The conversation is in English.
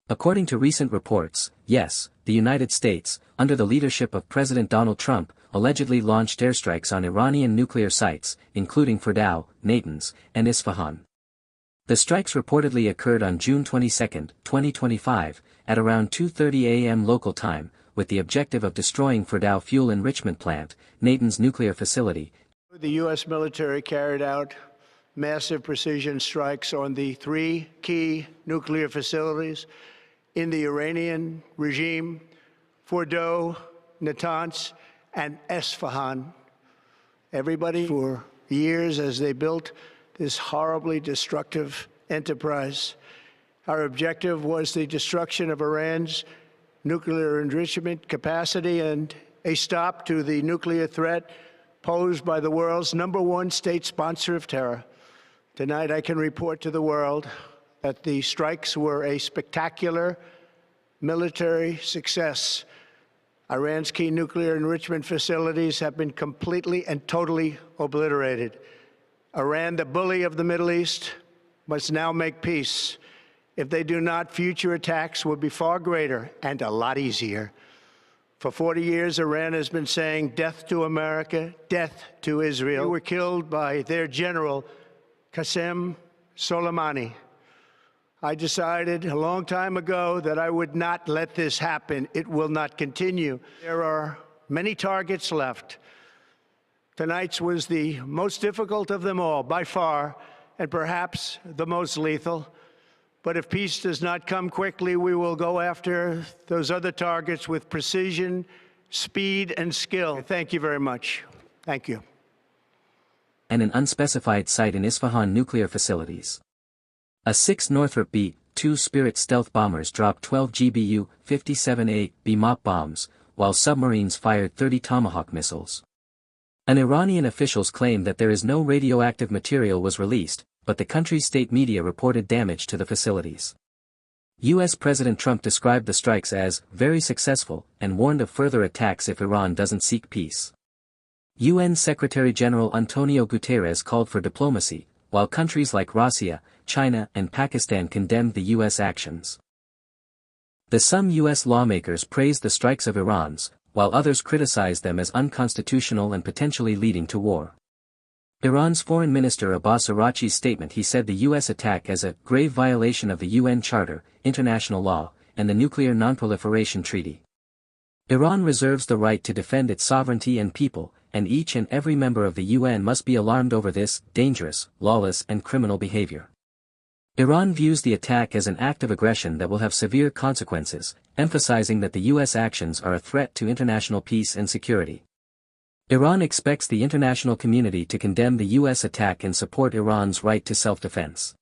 According to recent reports, yes, the United States, under the leadership of President Donald Trump, allegedly launched airstrikes on Iranian nuclear sites, including Fordow, Natanz, and Isfahan. The strikes reportedly occurred on June 22, 2025, at around 2:30 a.m. local time, with the objective of destroying Fordow fuel enrichment plant, Natanz nuclear facility. The U.S. military carried out massive precision strikes on the three key nuclear facilities in the Iranian regime: Fordow, Natanz, and Isfahan. Everybody, for years as they built this horribly destructive enterprise, our objective was the destruction of Iran's nuclear enrichment capacity and a stop to the nuclear threat posed by the world's #1 state sponsor of terror. Tonight, I can report to the world that the strikes were a spectacular military success. Iran's key nuclear enrichment facilities have been completely and totally obliterated. Iran, the bully of the Middle East, must now make peace. If they do not, future attacks will be far greater and a lot easier. For 40 years, Iran has been saying death to America, death to Israel. They were killed by their general, Qasem Soleimani. I decided a long time ago that I would not let this happen. It will not continue. There are many targets left. Tonight's was the most difficult of them all, by far, and perhaps the most lethal. But if peace does not come quickly, we will go after those other targets with precision, speed, and skill. Thank you very much. Thank you. And an unspecified site in Isfahan nuclear facilities. A 6 Northrop B-2 Spirit stealth bombers dropped 12 GBU-57A-B MOP bombs, while submarines fired 30 Tomahawk missiles. An Iranian officials claim that there is no radioactive material was released, but the country's state media reported damage to the facilities. U.S. President Trump described the strikes as very successful and warned of further attacks if Iran doesn't seek peace. UN Secretary-General Antonio Guterres called for diplomacy, while countries like Russia, China, and Pakistan condemned the U.S. actions. Some U.S. lawmakers praised the strikes of Iran's, while others criticized them as unconstitutional and potentially leading to war. Iran's Foreign Minister Abbas Araghchi's statement: he said the U.S. attack as a grave violation of the UN Charter, international law, and the Nuclear Non-Proliferation Treaty. Iran reserves the right to defend its sovereignty and people, and each and every member of the UN must be alarmed over this dangerous, lawless, and criminal behavior. Iran views the attack as an act of aggression that will have severe consequences, emphasizing that the U.S. actions are a threat to international peace and security. Iran expects the international community to condemn the U.S. attack and support Iran's right to self-defense.